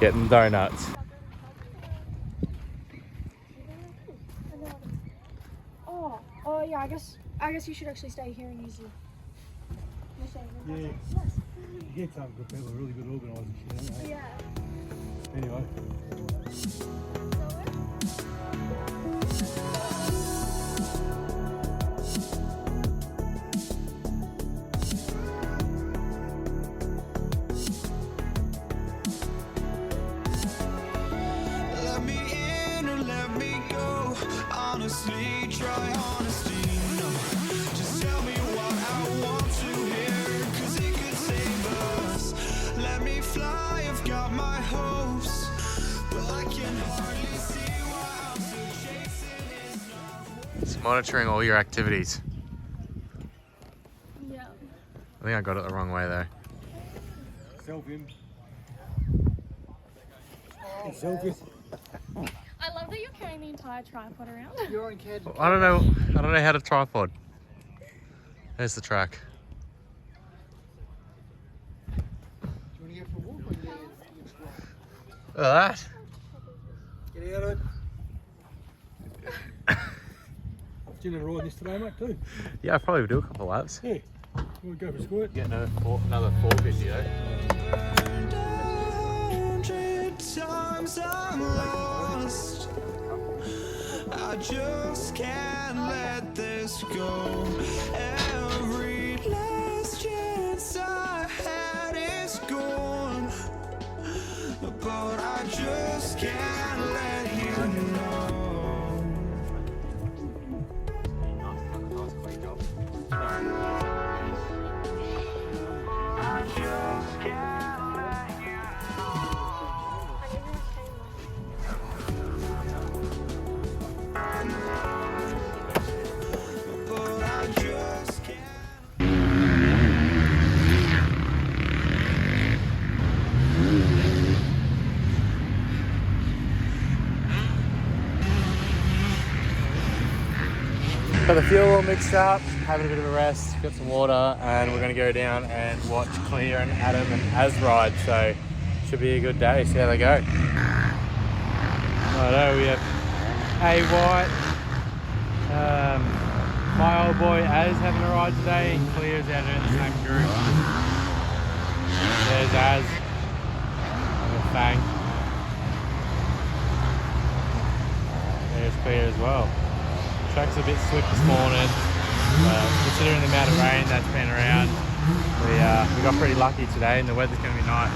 getting donuts. Oh yeah, I guess you should actually stay here and use your Yeah. Yeah, some good people, really good organisers. Yeah. Anyway. Let me in or let me go. Honestly, try honesty. No, just tell me what I want to hear, 'cause it could save us. Let me fly, I've got my hopes, but I can hardly see why I'm still chasing it. It's monitoring all your activities. Yeah. I think I got it the wrong way though. Selfie. Selfie. I love that you're carrying the entire tripod around. You're on kid. I don't know how to tripod. There's the track. Do you want to go for a walk or you Look at that. get out of it? Did you ride this today, mate, too? Yeah, I'll probably do a couple laps. Yeah. You want to go for a squirt? Get another 450 though. 100 times I'm lost. I just can't let this go. Every last chance I had is gone, but I just can't let you know. I just can't let you know. But I just can't. Got the fuel all mixed up, having a bit of a rest, got some water, and we're going to go down and watch Clea and Adam and Az ride, so should be a good day, see how they go. Righto, we have A White, my old boy Az having a ride today, and Clea's out in the same group. There's Az, and a Fang. There's Clea as well. Track's a bit slick this morning, considering the amount of rain that's been around. We got pretty lucky today and the weather's going to be nice.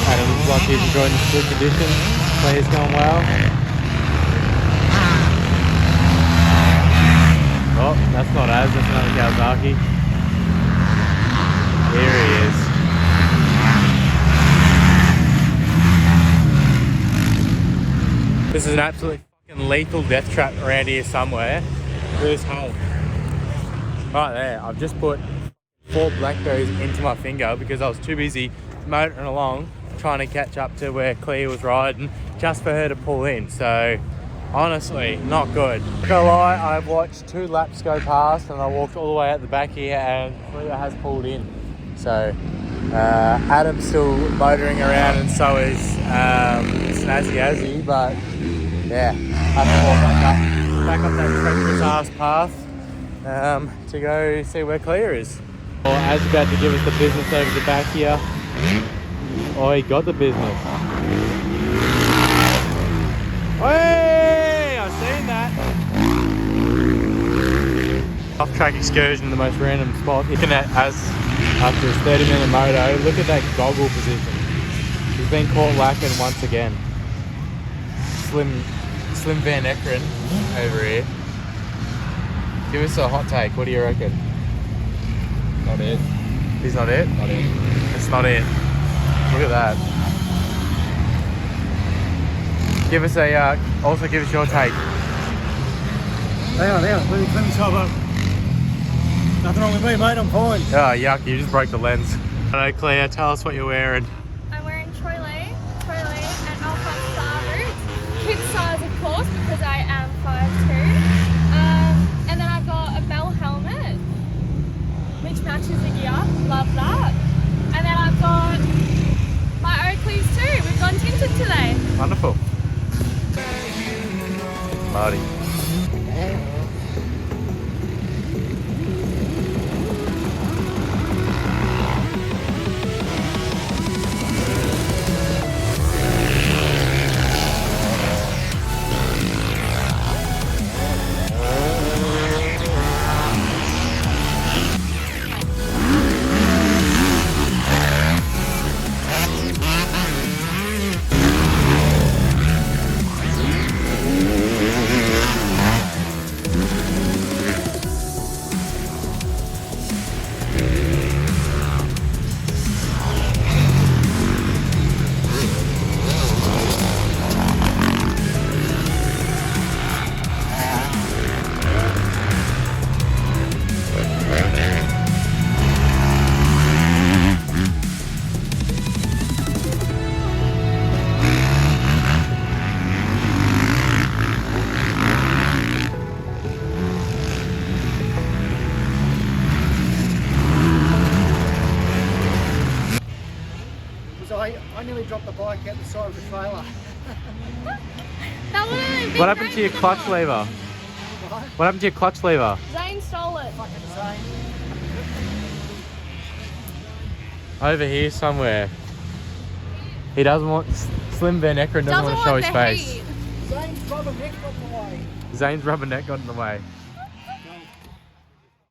Adam looks like he's enjoying the good conditions. Play's going well. Oh, that's not Az, that's another Kawasaki. Here he is. This is an absolutely fucking lethal death trap around here somewhere. This hole. Right there, I've just put 4 blackberries into my finger because I was too busy motoring along trying to catch up to where Clea was riding just for her to pull in. So honestly, not good. Not gonna lie, I've watched 2 laps go past and I walked all the way out the back here and Clea has pulled in. So Adam's still motoring around and so is Snazzy Azzy, but yeah, I have to walk back up that treacherous ass path to go see where Clea is. Well, Az is about to give us the business over the back here. Oh, he got the business. Hey, I've seen that. Off-track excursion, the most random spot. Looking at Az after his 30-minute moto. Look at that goggle position. He's been caught lacking once again. Slim Van Ekron over here. Give us a hot take. What do you reckon? Not it. He's not it? Not it. It's not it. Look at that. Give us a, also give us your take. Hang on, let me stop up. Nothing wrong with me, mate, I'm fine. Oh, yuck, you just broke the lens. Hello, Clea, tell us what you're wearing. I'm wearing Troy Lee, and course, because I am 5'2". And then I've got a Bell helmet, which matches the gear. Love that. And then I've got my Oakleys too. We've gone tinted today. Wonderful. Marty. So I nearly dropped the bike out the side of the trailer. That would have been What happened to your great, clutch wouldn't it? lever? What happened to your clutch lever? Zane stole it. Fucking insane. Over here somewhere. He doesn't want Slim Van Eckeren doesn't want to show his the face. heat. Zane's rubber neck got in the way. Zane's rubber neck got in the way.